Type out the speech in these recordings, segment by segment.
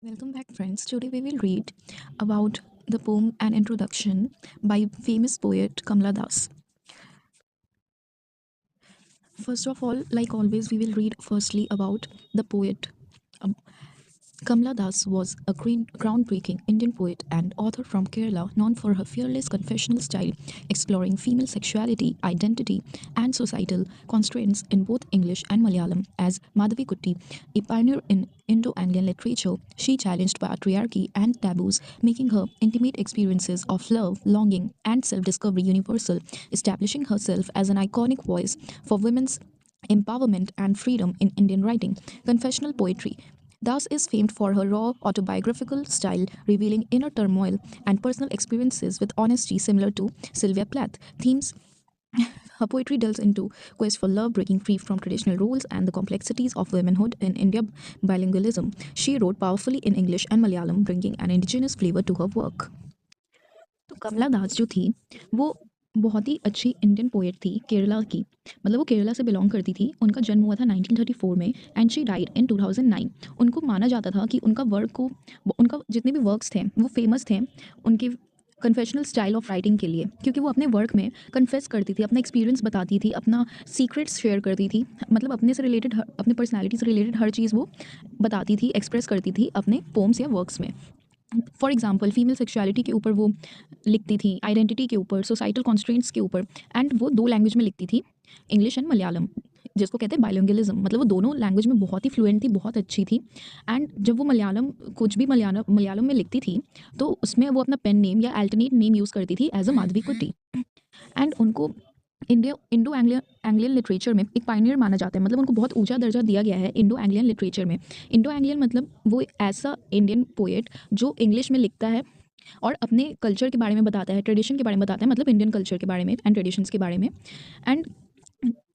Welcome back, friends. Today we will read about the poem An Introduction by famous poet Kamla Das. First of all, like always, we will read firstly about the poet. Um, Kamla Das was a groundbreaking Indian poet and author from Kerala, known for her fearless confessional style, exploring female sexuality, identity, and societal constraints in both English and Malayalam. As Madhavi Kutty, a pioneer in Indo-Anglian literature, she challenged patriarchy and taboos, making her intimate experiences of love, longing, and self-discovery universal, establishing herself as an iconic voice for women's empowerment and freedom in Indian writing. Confessional poetry. Das is famed for her raw autobiographical style, revealing inner turmoil and personal experiences with honesty similar to Sylvia Plath. Themes. Her poetry delves into quest for love, breaking free from traditional roles and the complexities of womanhood in India bilingualism. She wrote powerfully in English and Malayalam, bringing an indigenous flavor to her work. तो कमला दास जो थी वो बहुत ही अच्छी Indian poet थी केरला की। मतलब वो केरला से बिलोंग करती थी। उनका जन्म हुआ था 1934 में एंड शी डाइड इन 2009। उनको माना जाता था कि उनका वर्क को उनका जितने भी वर्क्स थे वो फेमस थे उनके कन्फेशनल स्टाइल ऑफ राइटिंग के लिए, क्योंकि वो अपने वर्क में कन्फेस करती थी, अपना एक्सपीरियंस बताती थी, अपना सीक्रेट्स शेयर करती थी। मतलब अपने से रिलेटेड अपने पर्सनैलिटी से रिलेटेड हर चीज़ वो बताती थी, एक्सप्रेस करती थी अपने पोम्स या वर्क्स में। फॉर एग्जाम्पल फीमेल सेक्सुअलिटी के ऊपर वो लिखती थी, आइडेंटिटी के ऊपर, सोसाइटल कॉन्स्ट्रेंट्स के ऊपर। एंड वो 2 लैंग्वेज में लिखती थी, इंग्लिश एंड मलयालम, जिसको कहते हैं बाइलिंगुअलिज्म। मतलब वो दोनों लैंग्वेज में बहुत ही फ्लुएंट थी, बहुत अच्छी थी। एंड जब वो मलयालम कुछ भी मलयालम में लिखती थी, तो उसमें वो अपना पेन नेम या अल्टरनेट नेम यूज़ करती थी एज़ अ माधवी कुट्टी। एंड उनको इंडो एंग्लियन एंग्लियन लिटरेचर में एक पायनियर माना जाता है। मतलब उनको बहुत ऊँचा दर्जा दिया गया है इंडो एंग्लियन लिटरेचर में। इंडो एंग्लियन मतलब वो ऐसा इंडियन पोएट जो इंग्लिश में लिखता है और अपने कल्चर के बारे में बताता है, ट्रेडिशन के बारे में बताता है, मतलब इंडियन कल्चर के बारे में एंड ट्रेडिशंस के बारे में। एंड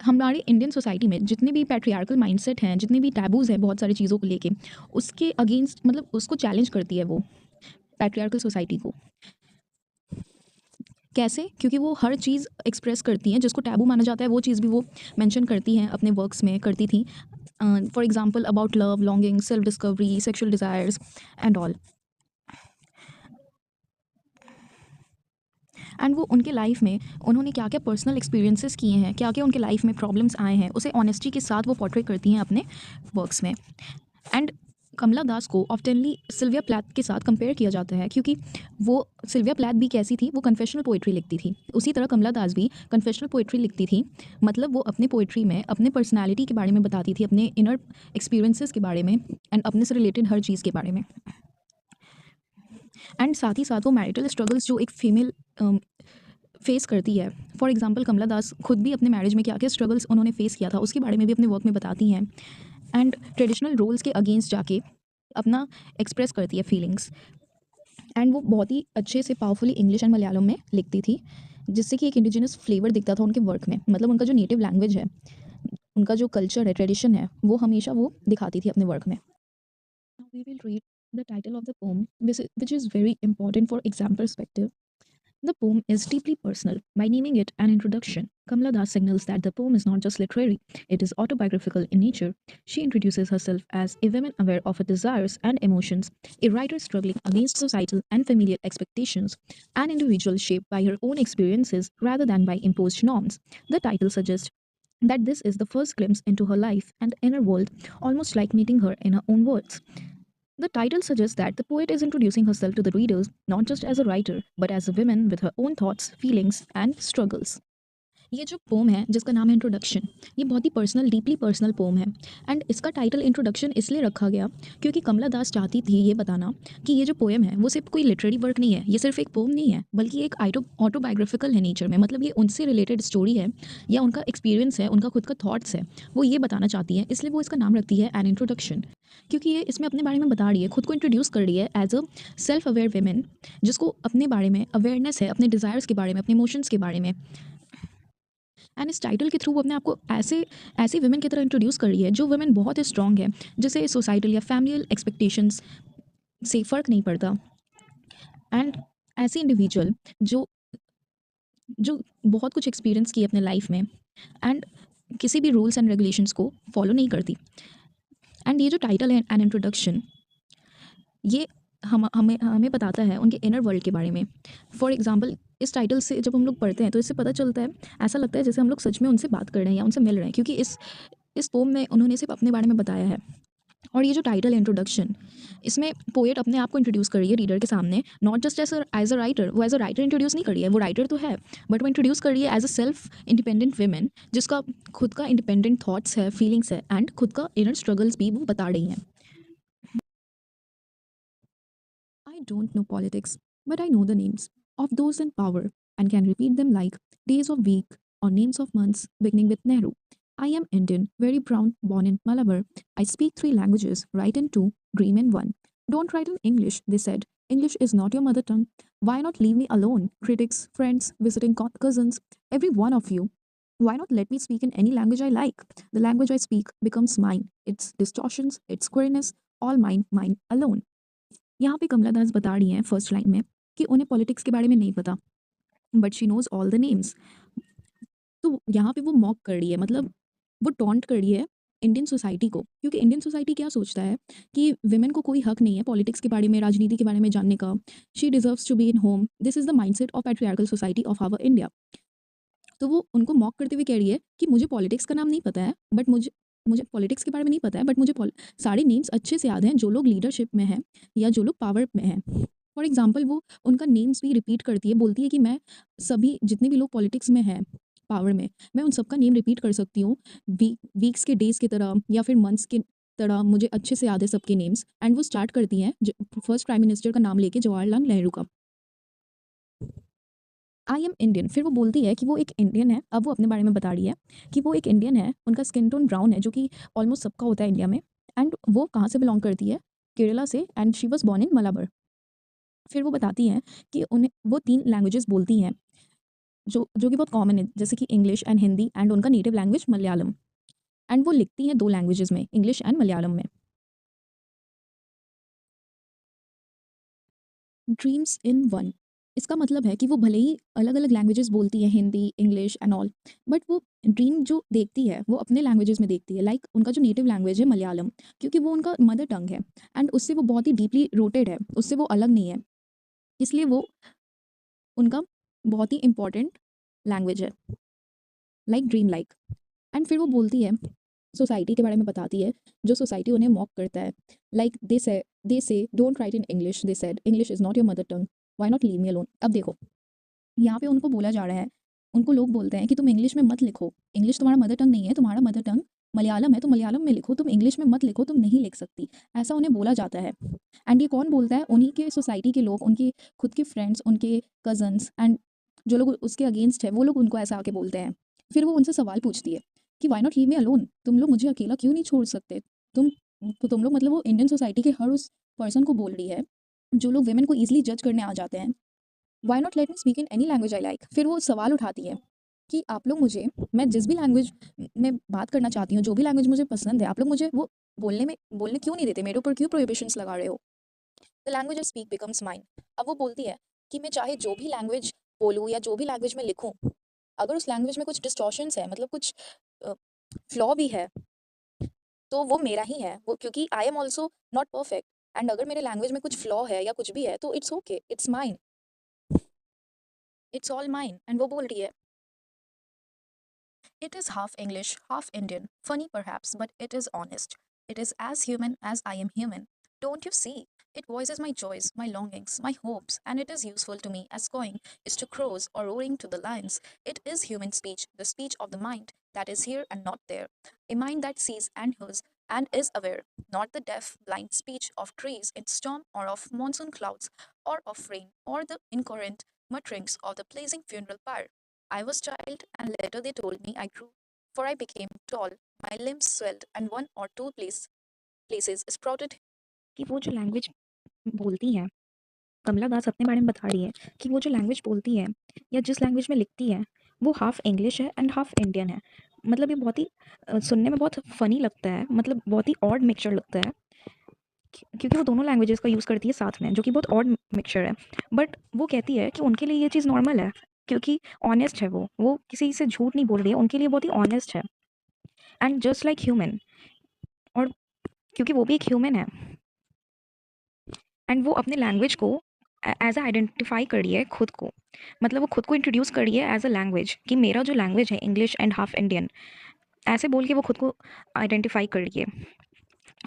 हमारी इंडियन सोसाइटी में जितने भी पैट्रियार्कल माइंडसेट हैं, जितने भी टैबूज़ हैं बहुत सारी चीज़ों को लेके, उसके अगेंस्ट मतलब उसको चैलेंज करती है वो पैट्रियार्कल सोसाइटी को। कैसे? क्योंकि वो हर चीज़ एक्सप्रेस करती हैं, जिसको टैबू माना जाता है वो चीज़ भी वो मेंशन करती हैं, अपने वर्क्स में करती थी। For example about love, longing, self discovery, sexual desires and all. And वो उनके लाइफ में उन्होंने क्या-क्या पर्सनल एक्सपीरियंसेस किए हैं, क्या-क्या उनके लाइफ में प्रॉब्लम्स आए हैं, उसे ऑनेस्टी के साथ वो पोर्ट्रे करती हैं अपने वर्क्स में। एंड कमला दास को ऑफ्टनली सिल्विया प्लैथ के साथ कंपेयर किया जाता है, क्योंकि वो सिल्विया प्लैथ भी कैसी थी, वो कन्फेशनल पोएट्री लिखती थी। उसी तरह कमला दास भी कन्फेशनल पोएट्री लिखती थी। मतलब वो अपनी पोएट्री में अपने पर्सनैलिटी के बारे में बताती थी, अपने इनर एक्सपीरियंसेस के बारे में एंड अपने से रिलेटेड हर चीज़ के बारे में। एंड साथ ही साथ वो मैरिटल स्ट्रगल्स जो एक फीमेल फेस करती है। फॉर एग्जांपल कमला दास खुद भी अपने मैरिज में क्या-क्या स्ट्रगल्स उन्होंने फेस किया था, उसके बारे में भी अपने वर्क में बताती हैं। एंड ट्रेडिशनल रोल्स के अगेंस्ट जाके अपना एक्सप्रेस करती है फीलिंग्स। एंड वो बहुत ही अच्छे से पावरफुली इंग्लिश एंड मलयालम में लिखती थी, जिससे कि एक इंडिजिनस फ्लेवर दिखता था उनके वर्क में। मतलब उनका जो नेटिव लैंग्वेज है, उनका जो कल्चर है, ट्रेडिशन है, वो हमेशा वो दिखाती थी अपने वर्क में। Now we will read the title of the poem, which is very important for exam perspective. The poem is deeply personal. By naming it An Introduction, Kamala Das signals that the poem is not just literary, it is autobiographical in nature. She introduces herself as a woman aware of her desires and emotions, a writer struggling against societal and familial expectations, an individual shaped by her own experiences rather than by imposed norms. The title suggests that this is the first glimpse into her life and inner world, almost like meeting her in her own words. The title suggests that the poet is introducing herself to the readers not just as a writer, but as a woman with her own thoughts, feelings, and struggles. ये जो pome है जिसका नाम है introduction, ये बहुत ही personal, deeply personal pome है। And इसका टाइटल इंट्रोडक्शन इसलिए रखा गया क्योंकि कमला दास चाहती थी ये बताना कि ये जो पोएम है वो सिर्फ कोई लिटरेरी वर्क नहीं है, ये सिर्फ एक पोम नहीं है, बल्कि एक ऑटोबायोग्राफिकल है नेचर में। मतलब ये उनसे रिलेटेड स्टोरी है या उनका एक्सपीरियंस है, उनका खुद का थॉट्स है, वो ये बताना चाहती है, इसलिए वो इसका नाम रखती है एन इंट्रोडक्शन। क्योंकि ये इसमें अपने बारे में बता रही है, खुद को इंट्रोड्यूस कर रही है as a self aware women, जिसको अपने बारे में अवेयरनेस है, अपने डिज़ायर्स के बारे में, अपने इमोशंस के बारे में। एंड इस टाइटल के थ्रू वो अपने आप को ऐसे ऐसी वुमेन की तरह इंट्रोड्यूस कर रही है जो वुमेन बहुत ही स्ट्रॉन्ग है, जिसे सोसाइटल या फैमिलियल एक्सपेक्टेशंस से फ़र्क नहीं पड़ता। एंड ऐसी इंडिविजुअल जो जो बहुत कुछ एक्सपीरियंस की अपने लाइफ में एंड किसी भी रूल्स एंड रेगुलेशंस को फॉलो नहीं करती। एंड ये जो टाइटल है एन इंट्रोडक्शन, ये हम हमें हमें बताता है उनके इनर वर्ल्ड के बारे में। फॉर एग्ज़ाम्पल इस टाइटल से जब हम लोग पढ़ते हैं तो इससे पता चलता है, ऐसा लगता है जैसे हम लोग सच में उनसे बात कर रहे हैं या उनसे मिल रहे हैं, क्योंकि इस पोम में उन्होंने सिर्फ़ अपने बारे में बताया है। और ये जो टाइटल इंट्रोडक्शन, इसमें पोएट अपने आप को इंट्रोड्यूस कर रही है रीडर के सामने, not just as a writer. वो एज अ राइटर इंट्रोड्यूस नहीं कर रही है, वो राइटर तो है, बट वो इंट्रोड्यूस कर रही है as a self independent women, जिसका खुद का इंडिपेंडेंट थॉट्स है, फीलिंग्स है, एंड खुद का इनर स्ट्रगल्स भी वो बता रही हैं। I don't know politics, but I know the names of those in power and can repeat them like days of week or names of months beginning with Nehru. I am Indian, very brown, born in Malabar. I speak three languages, write in two, dream in one. Don't write in English, they said. English is not your mother tongue. Why not leave me alone? Critics, friends, visiting cousins, every one of you. Why not let me speak in any language I like? The language I speak becomes mine. Its distortions, its queerness, all mine, mine alone. यहाँ पे कमला दास बता रही हैं first line में कि उन्हें politics के बारे में नहीं पता, but she knows all the names. तो यहाँ पे वो मॉक कर रही है, मतलब वो टॉन्ट कर रही है इंडियन सोसाइटी को, क्योंकि इंडियन सोसाइटी क्या सोचता है कि विमेन को कोई हक नहीं है पॉलिटिक्स के बारे में, राजनीति के बारे में जानने का। She deserves to be in home, this is the mindset of patriarchal society of our India. तो वो उनको मॉक करते हुए कह रही है कि मुझे पॉलिटिक्स का नाम नहीं पता है, बट मुझे मुझे पॉलिटिक्स के बारे में नहीं पता है, बट मुझे सारे नेम्स अच्छे से याद हैं जो लोग लीडरशिप में हैं या जो लोग पावर में हैं। फॉर एग्जाम्पल वो उनका नेम्स भी रिपीट करती है, बोलती है कि मैं सभी जितने भी लोग पॉलिटिक्स में हैं, पावर में, मैं उन सबका नेम रिपीट कर सकती हूँ, वीक्स के डेज की तरह या फिर मंथ्स की तरह मुझे अच्छे से याद है सबके नेम्स। एंड वो स्टार्ट करती हैं फर्स्ट प्राइम मिनिस्टर का नाम लेके, जवाहरलाल नेहरू का। आई एम इंडियन, फिर वो बोलती है कि वो एक इंडियन है। अब वो अपने बारे में बता रही है कि वो एक इंडियन है, उनका स्किन टोन ब्राउन है, जो कि ऑलमोस्ट सबका होता है इंडिया में। एंड वो कहाँ से बिलोंग करती है? केरला से, and she was born in Malabar. फिर वो बताती हैं कि उन्हें वो 3 लैंग्वेजेस बोलती हैं, जो कि बहुत कॉमन है, जैसे कि इंग्लिश एंड हिंदी, एंड उनका नेटिव लैंग्वेज मलयालम। एंड वो लिखती हैं 2 लैंग्वेजेस में, इंग्लिश एंड मलयालम में। ड्रीम्स इन वन, इसका मतलब है कि वो भले ही अलग-अलग लैंग्वेजेस बोलती है, Hindi, English and all, but वो ड्रीम जो देखती है, वो अपने लैंग्वेजेस में देखती है। लाइक उनका जो नेटिव लैंग्वेज है मलयालम, क्योंकि वो उनका मदर टंग है, एंड उससे वो बहुत ही डीपली रूटेड है, उससे वो अलग नहीं है। इसलिए वो उनका बहुत ही इम्पोर्टेंट लैंग्वेज है, लाइक ड्रीम लाइक। एंड फिर वो बोलती है, सोसाइटी के बारे में बताती है, जो सोसाइटी उन्हें मॉक करता है। लाइक दे से don't write in English, they said English is not your mother tongue, why not leave me alone. अब देखो, यहाँ पे उनको बोला जा रहा है, उनको लोग बोलते हैं कि तुम इंग्लिश में मत लिखो, इंग्लिश तुम्हारा मदर टंग नहीं है, तुम्हारा मदर टंग मलयालम है, तो मलयालम में लिखो, तुम इंग्लिश में मत लिखो, तुम नहीं लिख सकती। ऐसा उन्हें बोला जाता है। एंड ये कौन बोलता है? उन्हीं के सोसाइटी के लोग, उनके खुद के फ्रेंड्स, उनके कज़न्स, एंड जो लोग उसके अगेंस्ट है, वो लोग उनको ऐसा आके बोलते हैं। फिर वो उनसे सवाल पूछती है कि why not leave me alone, तुम लोग मुझे अकेला क्यों नहीं छोड़ सकते? तुम तुम लोग, मतलब वो इंडियन सोसाइटी के हर उस पर्सन को बोल रही है जो लोग वेमेन को ईजिली जज करने आ जाते हैं। Why not let me speak in any language I like. फिर वो सवाल उठाती है कि आप लोग मुझे, मैं जिस भी लैंग्वेज में बात करना चाहती हूँ, जो भी लैंग्वेज मुझे पसंद है, आप लोग मुझे वो बोलने क्यों नहीं देते? मेरे ऊपर क्यों प्रोहिबिशंस लगा रहे हो? The language I speak becomes mine. अब वो बोलती है कि मैं चाहे जो भी लैंग्वेज बोलूँ या जो भी लैंग्वेज में लिखूँ, अगर उस लैंग्वेज में कुछ डिस्टॉर्शंस है, मतलब कुछ फ्लॉ भी है, तो वो मेरा ही है वो, क्योंकि I am also not perfect. And अगर मेरे लैंग्वेज में कुछ फ्लॉ है या कुछ भी है, तो it's okay, it's mine, it's all mine. And वो बोल रही है, it is half English, half Indian. Funny perhaps, but it is honest. It is as human as I am human. Don't you see? It voices my joys, my longings, my hopes, and it is useful to me as going is to crows or roaring to the lions. It is human speech, the speech of the mind that is here and not there, a mind that sees and hears and is aware, not the deaf, blind speech of trees in storm or of monsoon clouds or of rain or the incoherent mutterings of the blazing funeral pyre. I was child, and later they told me I grew, for I became tall, my limbs swelled, and one or two places sprouted। कि वो जो language बोलती हैं, कमला दास अपने बारे में बता रही है कि वो जो लैंग्वेज बोलती है या जिस लैंग्वेज में लिखती है, वो हाफ इंग्लिश है एंड हाफ इंडियन है। मतलब ये बहुत ही सुनने में बहुत फ़नी लगता है, मतलब बहुत ही ऑड मिक्सचर लगता है, क्योंकि वो दोनों लैंग्वेजेस का यूज़ करती है साथ में, जो कि बहुत ऑड मिक्सचर है। बट वो कहती है कि उनके लिए ये चीज़ नॉर्मल है, क्योंकि ऑनेस्ट है वो किसी से झूठ नहीं बोल रही है, उनके लिए बहुत ही ऑनेस्ट है। एंड जस्ट लाइक ह्यूमन, और क्योंकि वो भी एक ह्यूमन है, एंड वो अपने लैंग्वेज को एज अ आइडेंटिफाई कर रही है खुद को, मतलब वो खुद को इंट्रोड्यूस कर रही है एज अ लैंग्वेज कि मेरा जो लैंग्वेज है इंग्लिश एंड हाफ इंडियन, ऐसे बोल के वो खुद को आइडेंटिफाई कर रही है।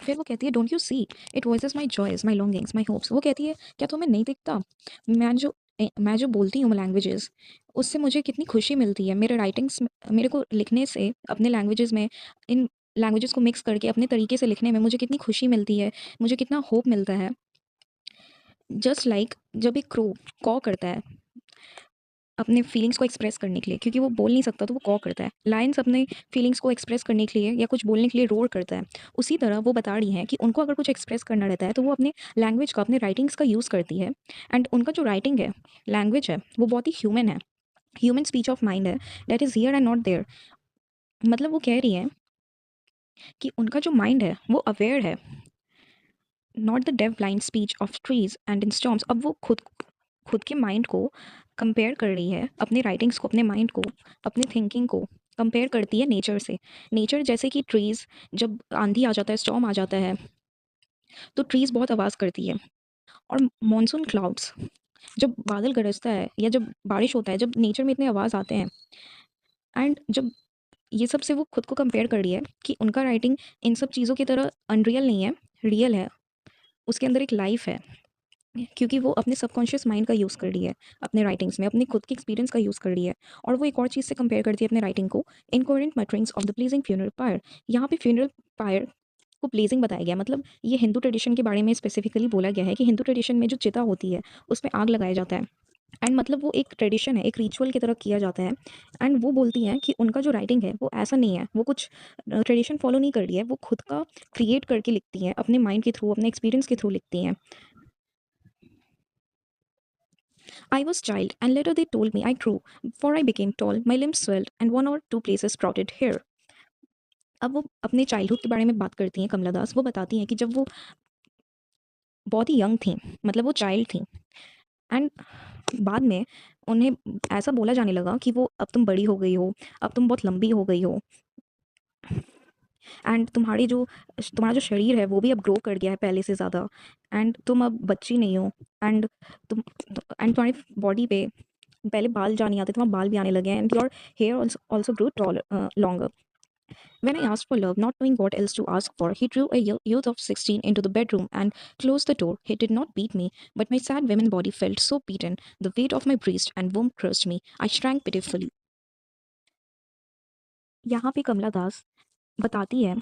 फिर वो कहती है don't you see it voices my joys my longings my hopes. वो कहती है क्या तुम्हें नहीं दिखता, मैं जो बोलती हूँ लैंग्वेजेस, उससे मुझे कितनी खुशी मिलती है। मेरे राइटिंग्स, मेरे को लिखने से अपने लैंग्वेजेस में, इन लैंग्वेजेस को मिक्स करके अपने तरीके से लिखने में मुझे कितनी खुशी मिलती है, मुझे कितना होप मिलता है। जस्ट लाइक जब एक क्रो कॉ करता है अपने फीलिंग्स को एक्सप्रेस करने के लिए, क्योंकि वो बोल नहीं सकता तो वो कॉ करता है। लायंस अपने फीलिंग्स को एक्सप्रेस करने के लिए या कुछ बोलने के लिए रोर करता है। उसी तरह वो बता रही हैं कि उनको अगर कुछ एक्सप्रेस करना रहता है तो वो अपने लैंग्वेज का, अपने राइटिंग्स का यूज़ करती है। एंड उनका जो राइटिंग है, लैंग्वेज है, वो बहुत ही ह्यूमन है, ह्यूमन स्पीच ऑफ माइंड है, that is here and not there. मतलब वो कह रही हैं कि उनका जो माइंड है वो अवेयर है, not the deaf blind speech of trees and in storms. अब वो खुद खुद के माइंड को कंपेयर कर रही है, अपने राइटिंग्स को, अपने माइंड को, अपनी थिंकिंग को कंपेयर करती है नेचर से। नेचर जैसे कि ट्रीज, जब आंधी आ जाता है, स्टॉर्म आ जाता है, तो ट्रीज बहुत आवाज़ करती है। और मॉनसून क्लाउड्स, जब बादल गरजता है या जब बारिश होता है, जब नेचर में इतने आवाज़ आते हैं, एंड जब ये सब से वो खुद को कंपेयर कर रही है कि उनका राइटिंग इन सब चीज़ों की तरह अनरियल नहीं है, रियल है, उसके अंदर एक लाइफ है। क्योंकि वो अपने सबकॉन्शियस माइंड का यूज़ कर रही है अपने राइटिंग्स में, अपने खुद के एक्सपीरियंस का यूज़ कर रही है। और वो एक और चीज़ से कंपेयर करती है अपने राइटिंग को, incoherent mutterings of the blazing funeral pyre. यहाँ पे फ्यूनरल पायर को प्लीजिंग बताया गया, मतलब ये हिंदू ट्रेडिशन के बारे में स्पेसिफिकली बोला गया है कि हिंदू ट्रेडिशन में जो चिता होती है उसमें आग लगाया जाता है। एंड मतलब वो एक ट्रेडिशन है, एक रिचुअल की तरह किया जाता है। एंड वो बोलती हैं कि उनका जो राइटिंग है वो ऐसा नहीं है, वो कुछ ट्रेडिशन फॉलो नहीं कर रही है, वो खुद का क्रिएट करके लिखती हैं, अपने माइंड के थ्रू, अपने एक्सपीरियंस के थ्रू लिखती हैं। I was child, and later they told me I grew, for I became tall, my limbs swelled, and one or two places sprouted hair. अब वो अपने चाइल्डहुड के बारे में बात करती हैं कमला दास। वो बताती हैं कि जब वो बहुत ही यंग थी, मतलब वो चाइल्ड थी, एंड बाद में उन्हें ऐसा बोला जाने लगा कि वो अब तुम बड़ी हो गई हो, अब तुम बहुत लंबी हो गई हो, एंड तुम्हारा जो शरीर है वो भी अब ग्रो कर गया है पहले से ज़्यादा, एंड तुम अब बच्ची नहीं हो, एंड तुम एंड तुम्हारी बॉडी पे पहले बाल जा नहीं आते, तुम्हारे बाल भी आने लगे हैं, and your hair also grow tall longer. When I asked for love, not knowing what else to ask for, he drew a youth of 16 into the bedroom and closed the door. He did not beat me, but my sad women body felt so beaten. The weight of my breast and womb crushed me. I shrank pitifully. यहाँ पे कमला दास बताती है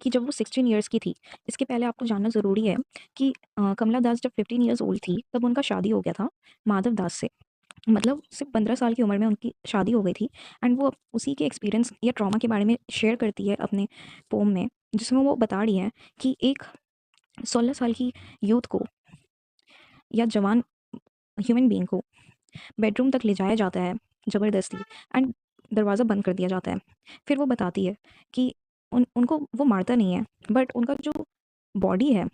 कि जब वो 16 years की थी, इसके पहले आपको जानना ज़रूरी है कि कमला दास जब 15 ईयर्स ओल्ड थी तब उनका शादी हो गया था माधव दास से। मतलब सिर्फ 15 साल की उम्र में उनकी शादी हो गई थी। एंड वो उसी के एक्सपीरियंस या ट्रॉमा के बारे में शेयर करती है अपने पोम में, जिसमें वो बता रही है कि एक 16 साल की यूथ को या जवान ह्यूमन बीइंग को बेडरूम तक ले जाया जाता है ज़बरदस्ती, एंड दरवाज़ा बंद कर दिया जाता है। फिर वो बताती है कि उनको वो मारता नहीं है, बट उनका जो बॉडी है,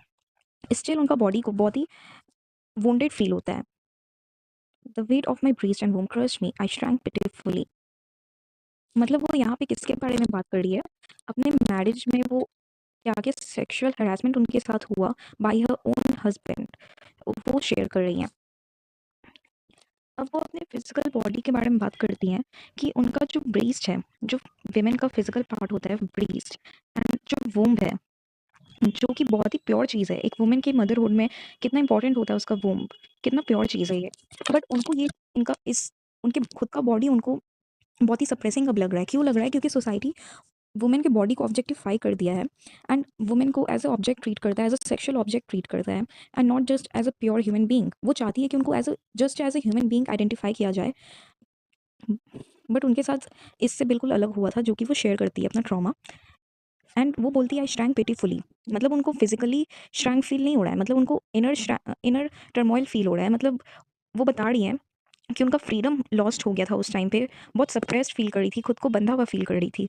स्टिल उनका बॉडी को बहुत ही वुंडेड फील होता है। The weight of my breast and womb crushed me I shrank pitifully. मतलब वो यहाँ पे किसके बारे में बात कर रही है, अपने मैरिज में वो क्या क्या सेक्सुअल हरासमेंट उनके साथ हुआ बाय हर ओन हस्बैंड, वो शेयर कर रही हैं। अब वो अपने फिजिकल बॉडी के बारे में बात करती हैं कि उनका जो ब्रीस्ट है, जो विमेन का फिजिकल पार्ट होता है ब्रीस्ट, एंड जो वूम्ब है, जो कि बहुत ही प्योर चीज़ है। एक वुमेन के मदरहुड में कितना इंपॉर्टेंट होता है उसका वूम्ब, कितना प्योर चीज़ है ये। बट उनको ये इनका इस उनके खुद का बॉडी उनको बहुत ही सप्रेसिंग अब लग रहा है। क्यों लग रहा है? क्योंकि सोसाइटी वुमेन के बॉडी को ऑब्जेक्टिफाई कर दिया है, एंड वुमेन को एज अ ऑब्जेक्ट ट्रीट करता है, as a sexual object treat करता है, and not just as a pure human being. वो चाहती है कि उनको as a just as a human being identify किया जाए। बट उनके साथ इससे बिल्कुल अलग हुआ था, जो कि वो शेयर करती है अपना ट्रॉमा। एंड वो बोलती है आई श्रैंक पिटीफुली, मतलब उनको फिजिकली श्रैंक फील नहीं हो रहा है, मतलब उनको इनर टर्मोइल फील हो रहा है। मतलब वो बता रही हैं कि उनका फ्रीडम लॉस्ट हो गया था उस टाइम पे, बहुत सप्रेस्ड फील कर रही थी, खुद को बंधा हुआ फील कर रही थी।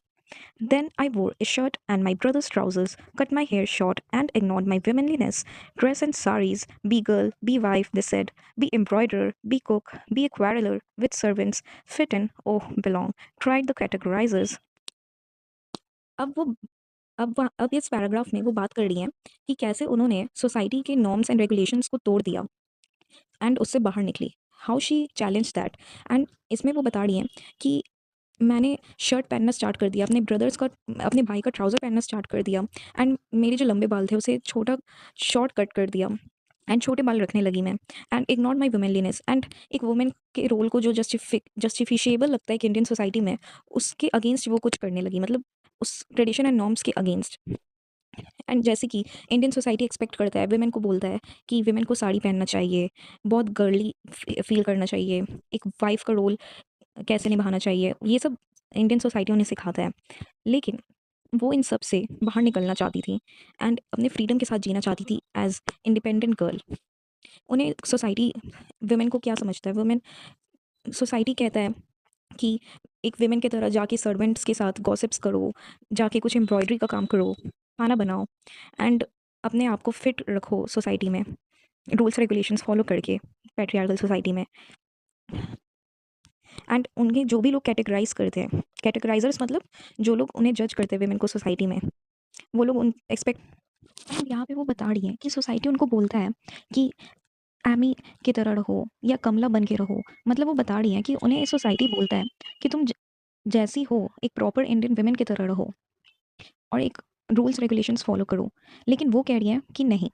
Then I wore a shirt and my brother's trousers, cut my hair short and ignored my womanliness. Dress in saris, be girl, be wife, they said. Be embroiderer, be cook, be a quarreler with servants, fit in, oh, belong. Tried the categorizers. अब वो अब इस paragraph में वो बात कर रही हैं कि कैसे उन्होंने सोसाइटी के नॉर्म्स एंड रेगुलेशंस को तोड़ दिया एंड उससे बाहर निकली। How she challenge that. And इसमें वो बता रही हैं कि मैंने शर्ट पहनना स्टार्ट कर दिया, अपने भाई का ट्राउज़र पहनना स्टार्ट कर दिया एंड मेरे जो लंबे बाल थे उसे छोटा शॉर्ट कट कर दिया एंड छोटे बाल रखने लगी मैं एंड इग्नोर माई वुमेनलीनेस। एंड एक वुमेन के रोल को जो जस्टिफिशेबल लगता है कि इंडियन सोसाइटी में, उसके अगेंस्ट वो कुछ करने लगी, मतलब उस ट्रेडिशन एंड नॉर्म्स के अगेंस्ट। एंड जैसे कि इंडियन सोसाइटी एक्सपेक्ट करता है, वुमेन को बोलता है कि वुमेन को साड़ी पहनना चाहिए, बहुत गर्ली फील करना चाहिए, एक वाइफ का रोल कैसे निभाना चाहिए, ये सब इंडियन सोसाइटी उन्हें सिखाता है। लेकिन वो इन सब से बाहर निकलना चाहती थी एंड अपने फ्रीडम के साथ जीना चाहती थी एज इंडिपेंडेंट गर्ल। उन्हें सोसाइटी वुमेन को क्या समझता है, वुमेन सोसाइटी कहता है कि एक वुमेन की तरह जाके सर्वेंट्स के साथ गॉसिप्स करो, जाके कुछ एम्ब्रॉयडरी का काम करो, खाना बनाओ एंड अपने आप को फिट रखो सोसाइटी में, रूल्स रेगुलेशंस फॉलो करके पैट्रियार्कल सोसाइटी में। एंड उन्हें जो भी लोग कैटेगराइज करते हैं, कैटेगराइजर्स मतलब जो लोग उन्हें जज करते हैं वुमेन को सोसाइटी में, वो लोग उन एक्सपेक्ट। एंड यहाँ पे वो बता रही है कि सोसाइटी उनको बोलता है कि एमी की तरह रहो या कमला बन के रहो। मतलब वो बता रही है कि उन्हें सोसाइटी बोलता है कि तुम जैसी हो एक प्रॉपर इंडियन वुमेन की तरह रहो और एक रूल्स रेगुलेशंस फॉलो करो। लेकिन वो कह रही है कि नहीं,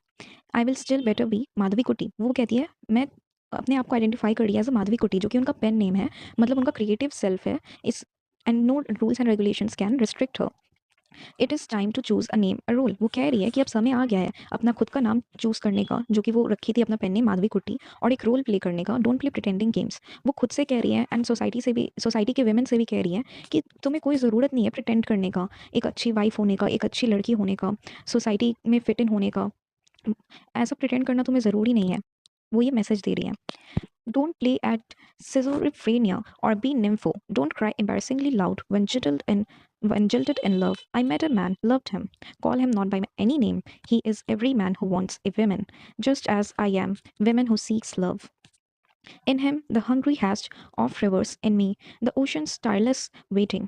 I will still better be Madhavi कुट्टी। वो कहती है मैं अपने आप को आइडेंटिफाई कर रही है एज अ माधवी कुट्टी, जो कि उनका पेन नेम है, मतलब उनका क्रिएटिव सेल्फ है इस। And no rules and regulations can restrict her. It is time to choose a name a role. वो कह रही है कि अब समय आ गया है अपना खुद का नाम चूज़ करने का, जो कि वो रखी थी अपना पेन नेम माधवी कुट्टी, और एक रोल प्ले करने का, डोंट प्ले प्रिटेंडिंग गेम्स। वो खुद से कह रही है एंड सोसाइटी के वेमेन से भी कह रही है कि तुम्हें कोई ज़रूरत नहीं है प्रिटेंड करने का, एक अच्छी वाइफ होने का, एक अच्छी लड़की होने का, सोसाइटी में फिट इन होने का। ऐसा प्रिटेंड करना तुम्हें ज़रूरी नहीं है। वो ये मैसेज दे रही है। Don't play at schizophrenia or be nympho. Don't cry embarrassingly loud when jilted in love. I met a man, loved him. Call him not by any name. He is every man who wants a woman, just as I am women who seeks love. In him, the hungry hatched of rivers. In me, the ocean's tireless waiting.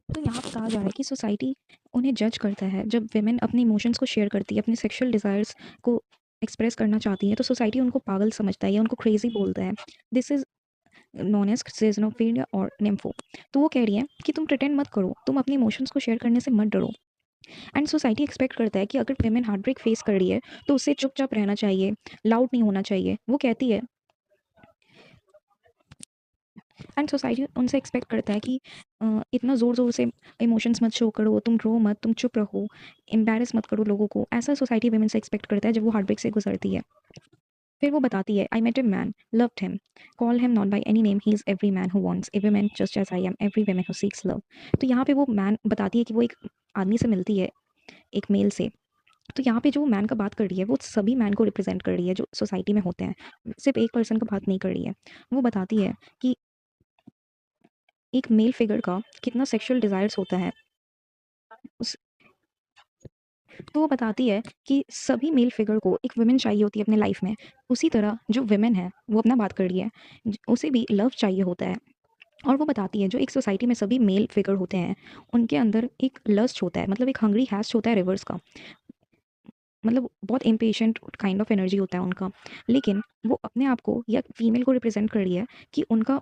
तो यहाँ पे कहा जा रहा है कि society उन्हें जज करता है जब वेमेन अपने इमोशंस को शेयर करती है, अपने सेक्सुअल डिज़ायर्स को एक्सप्रेस करना चाहती है, तो सोसाइटी उनको पागल समझता है या उनको क्रेजी बोलता है। This is known as schizophrenia और निम्फो। तो वो कह रही है कि तुम प्रिटेंड मत करो, तुम अपने इमोशंस को शेयर करने से मत डरो। एंड सोसाइटी एक्सपेक्ट करता है कि अगर वेमेन हार्ट ब्रेक फेस कर रही है तो उसे चुपचाप रहना चाहिए, लाउड नहीं होना चाहिए। वो कहती है एंड सोसाइटी उनसे एक्सपेक्ट करता है कि इतना ज़ोर ज़ोर से इमोशंस मत शो करो, तुम रो मत, तुम चुप रहो, एम्बेरस मत करो लोगों को। ऐसा सोसाइटी वेमेन से एक्सपेक्ट करता है जब वो हार्ट ब्रेक से गुजरती है। फिर वो बताती है, I met a man, loved him, call him not by any name, he is every man who wants a woman just as I am every woman who seeks love. तो यहाँ पे वो मैन बताती है कि वो एक आदमी से मिलती है, एक मेल से। तो यहाँ पे जो मैन का बात कर रही है वो सभी मैन को रिप्रेजेंट कर रही है जो सोसाइटी में होते हैं, सिर्फ एक पर्सन का बात नहीं कर रही है। वो बताती है कि एक मेल फिगर का कितना सेक्सुअल डिज़ायर्स होता है उस। तो वो बताती है कि सभी मेल फिगर को एक वुमेन चाहिए होती है अपने लाइफ में। उसी तरह जो वुमेन है वो अपना बात कर रही है, उसे भी लव चाहिए होता है। और वो बताती है जो एक सोसाइटी में सभी मेल फिगर होते हैं उनके अंदर एक लस्ट होता है, मतलब एक हंग्री हैस्ट होता है रिवर्स का, मतलब बहुत इम्पेशेंट काइंड ऑफ एनर्जी होता है उनका। लेकिन वो अपने आप को या फीमेल को रिप्रेजेंट कर रही है कि उनका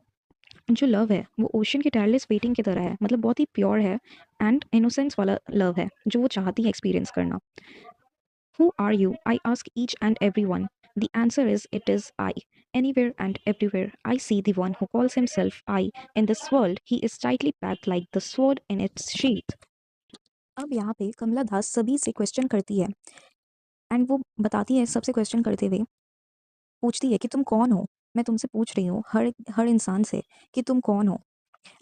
जो लव है वो ओशन की टायरलेस वेटिंग की तरह है, मतलब बहुत ही प्योर है एंड इनोसेंस वाला लव है जो वो चाहती है एक्सपीरियंस करना। Who are you? I ask each and every one. The answer is it is I. Anywhere and everywhere, I see the one who calls himself I. In this world, he is tightly packed like the sword in its sheath. अब यहाँ पे कमला दास सभी से question करती है and वो बताती है सबसे क्वेश्चन करते हुए, पूछती है कि तुम कौन हो। मैं तुमसे पूछ रही हूँ हर हर इंसान से कि तुम कौन हो।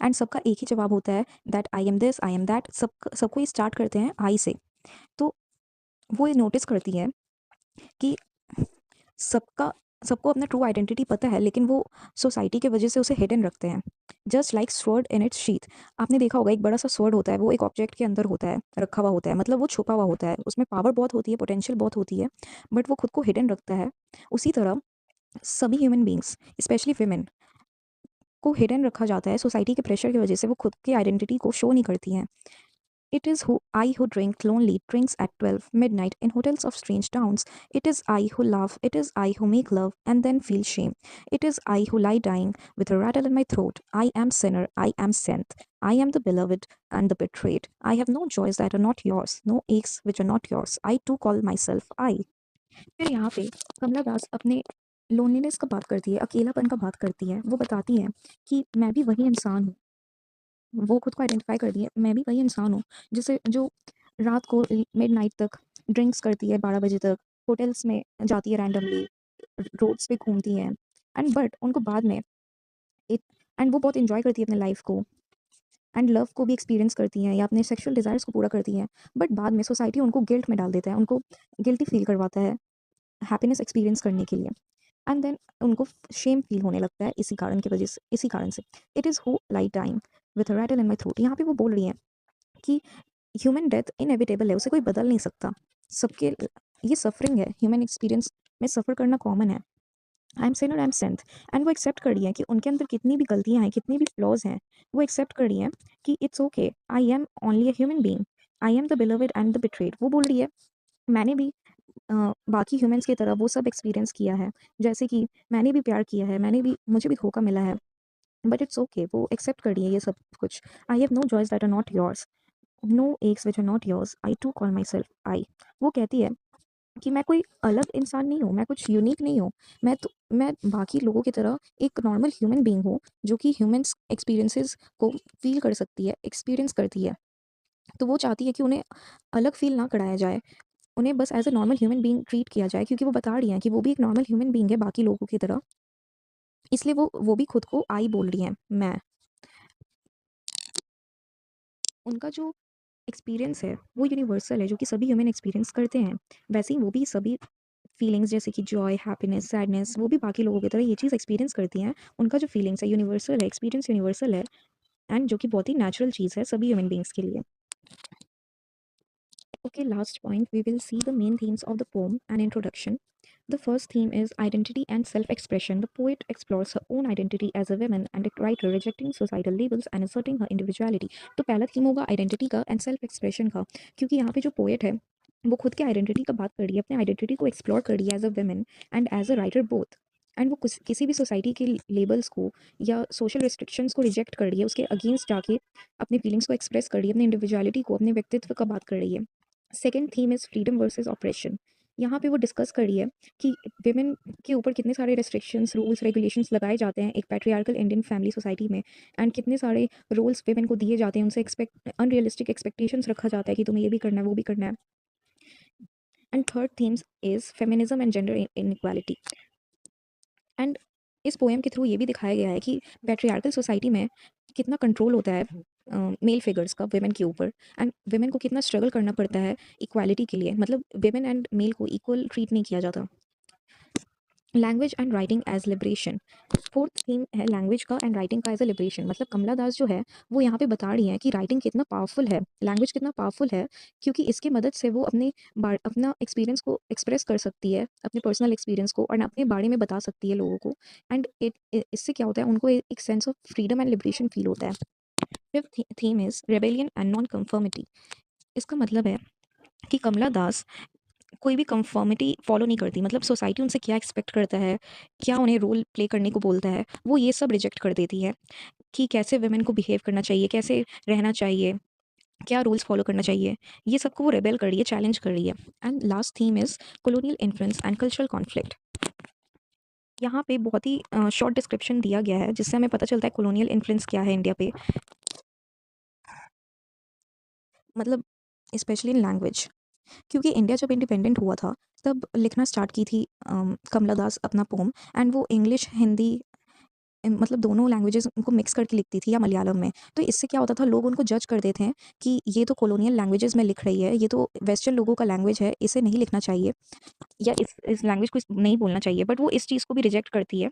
एंड सबका एक ही जवाब होता है that I am this, I am that. सबको ये स्टार्ट करते हैं आई से। तो वो ये नोटिस करती है कि सबका सबको अपना ट्रू आइडेंटिटी पता है, लेकिन वो सोसाइटी के वजह से उसे हिडन रखते हैं। Just like sword in its sheath. आपने देखा होगा एक बड़ा सा स्वॉर्ड होता है, वो एक ऑब्जेक्ट के अंदर होता है, रखा हुआ होता है, मतलब वो छुपा हुआ होता है, उसमें पावर बहुत होती है, पोटेंशियल बहुत होती है, बट वो खुद को हिडन रखता है। उसी तरह सभी ह्यूमन बींग्स स्पेशली women को हिडन रखा जाता है सोसाइटी के प्रेशर की वजह से। वो खुद की आइडेंटिटी को शो नहीं करती हैं। It is who I who drink lonely drinks at 12 midnight in hotels of strange towns. It is I who laugh, it is I who make love and then feel shame. It is I who lie dying with a rattle in my throat. I am sinner, I am sent. I am the beloved and the betrayed. I have no joys that are not yours, no aches which are not yours. I too call myself I. फिर यहाँ पे कमला दास अपने loneliness का बात करती है, अकेलापन का बात करती है। वो बताती है कि मैं भी वही इंसान हूँ। वो खुद को आइडेंटिफ़ाई करती है, मैं भी वही इंसान हूँ, जिसे जो रात को मिडनाइट तक ड्रिंक्स करती है 12 बजे तक, होटल्स में जाती है रैंडमली, रोड्स पे घूमती है एंड बट उनको बाद में इट एंड वो बहुत एन्जॉय करती है अपने लाइफ़ को एंड लव को भी एक्सपीरियंस करती हैं या अपने सेक्सुअल डिज़ायर्स को पूरा करती हैं। बट बाद में सोसाइटी उनको गिल्ट में डाल देता है, उनको गिल्टी फ़ील करवाता है हैप्पीनेस एक्सपीरियंस करने के लिए एंड देन उनको शेम फ़ील होने लगता है इसी कारण से। It is who lie dying with a rattle in my throat. यहाँ पे वो बोल रही हैं कि ह्यूमन डेथ इनएविटेबल है, उसे कोई बदल नहीं सकता। सबके ये सफ़रिंग है, ह्यूमन एक्सपीरियंस में सफ़र करना कॉमन है। I am sinner, I am saint and वो एक्सेप्ट कर रही हैं कि उनके अंदर कितनी भी गलतियाँ हैं, कितनी भी फ्लॉज़ हैं, वो एक्सेप्ट कर रही हैं कि it's okay, I am only a human being, I am the beloved and the betrayed. वो बोल रही है, मैंने भी बाकी ह्यूमन्स की तरह वो सब एक्सपीरियंस किया है, जैसे कि मैंने भी प्यार किया है, मुझे भी धोखा मिला है, बट इट्स ओके। वो एक्सेप्ट कर रही है ये सब कुछ। I have no joys that are not yours, no aches which are not yours, I too call myself I. वो कहती है कि मैं कोई अलग इंसान नहीं हूँ, मैं कुछ यूनिक नहीं हूँ। मैं बाकी लोगों की तरह एक नॉर्मल ह्यूमन बीइंग हूँ, जो कि ह्यूमन्स एक्सपीरियंसेस को फ़ील कर सकती है, एक्सपीरियंस करती है। तो वो चाहती है कि उन्हें अलग फ़ील ना कराया जाए, उन्हें बस as a normal human being treat किया जाए, क्योंकि वो बता रही हैं कि वो भी एक नॉर्मल ह्यूमन बीइंग है बाकी लोगों की तरह। इसलिए वो भी खुद को आई बोल रही हैं, मैं। उनका जो एक्सपीरियंस है, वो यूनिवर्सल है, जो कि सभी ह्यूमन एक्सपीरियंस करते हैं। वैसे ही वो भी सभी फीलिंग्स जैसे कि जॉय, हैप्पीनेस, सैडनेस, वो भी बाकी लोगों की तरह ये चीज़ एक्सपीरियंस करती हैं। उनका जो फीलिंग्स है यूनिवर्सल है, एक्सपीरियंस यूनिवर्सल है एंड जो कि बहुत ही नेचुरल चीज़ है सभी ह्यूमन बीइंग्स के लिए। Okay, last point, we will see the main themes of the poem and introduction. The first theme is identity and self-expression. The poet explores her own identity as a woman and a writer, rejecting societal labels and asserting her individuality. तो पहला theme होगा identity का and self expression का, क्योंकि यहाँ पे जो poet है वो खुद के आइडेंटिटी का बात कर रही है, अपने आइडेंटिटी को एक्सप्लोर कर रही है as a women and as a writer both. And वो किसी भी सोसाइटी के लेबल्स को या सोशल रिस्ट्रिक्शंस को रिजेक्ट कर रही है, उसके अगेंस्ट जाके अपनी फीलिंग्स को एक्सप्रेस कर रही है, अपनी इंडिविजुअलिटी को, अपने व्यक्तित्व का बात कर रही है। Second theme is freedom versus operation. यहाँ पे वो डिस्कस कर रही है कि विमेन के ऊपर कितने सारे रिस्ट्रिक्शंस, रूल्स, रेगुलेशंस लगाए जाते हैं एक पैट्रियार्कल इंडियन फैमिली सोसाइटी में एंड कितने सारे रोल्स विमेन को दिए जाते हैं, उनसे अनरियलिस्टिक एक्सपेक्टेशंस रखा जाता है कि तुम्हें ये भी करना है, वो भी करना है। And third themes is feminism and gender inequality. And इस पोएम के थ्रू ये भी दिखाया गया है कि पैट्रियार्कल सोसाइटी में कितना कंट्रोल होता है मेल फिगर्स का वुमेन के ऊपर एंड वुमेन को कितना स्ट्रगल करना पड़ता है इक्वालिटी के लिए, मतलब वुमेन एंड मेल को इक्वल ट्रीट नहीं किया जाता। Language and writing as liberation. Fourth theme है लैंग्वेज का एंड राइटिंग का एज अ लिबरेशन। मतलब कमला दास जो है वो यहाँ पे बता रही हैं कि राइटिंग कितना पावरफुल है, लैंग्वेज कितना पावरफुल है, क्योंकि इसकी मदद से वो अपना एक्सपीरियंस को एक्सप्रेस कर सकती है, अपने पर्सनल एक्सपीरियंस को और अपने बारे में बता सकती है लोगों को। एंड इससे क्या होता है, उनको एक sense of freedom and liberation feel होता है। Fifth theme is rebellion and non conformity. इसका मतलब है कि कमला दास कोई भी कंफर्मिटी फॉलो नहीं करती, मतलब सोसाइटी उनसे क्या एक्सपेक्ट करता है, क्या उन्हें रोल प्ले करने को बोलता है, वो ये सब रिजेक्ट कर देती है कि कैसे वुमेन को बिहेव करना चाहिए, कैसे रहना चाहिए, क्या रूल्स फॉलो करना चाहिए, ये सबको वो रेबेल कर रही है, चैलेंज कर रही है। And last theme is colonial influence and cultural conflict. यहाँ पे बहुत ही शॉर्ट डिस्क्रिप्शन दिया गया है जिससे हमें पता चलता है कॉलोनियल इन्फ्लुएंस क्या है इंडिया पे, मतलब स्पेशली इन लैंग्वेज। क्योंकि इंडिया जब इंडिपेंडेंट हुआ था तब लिखना स्टार्ट की थी कमला दास अपना पोम एंड वो इंग्लिश, हिंदी, मतलब दोनों लैंग्वेजेस उनको मिक्स करके लिखती थी या मलयालम में। तो इससे क्या होता था, लोग उनको जज कर देते हैं कि ये तो कॉलोनियल लैंग्वेजेस में लिख रही है, ये तो वेस्टर्न लोगों का लैंग्वेज है, इसे नहीं लिखना चाहिए या इस लैंग्वेज को नहीं बोलना चाहिए। बट वो इस चीज़ को भी रिजेक्ट करती है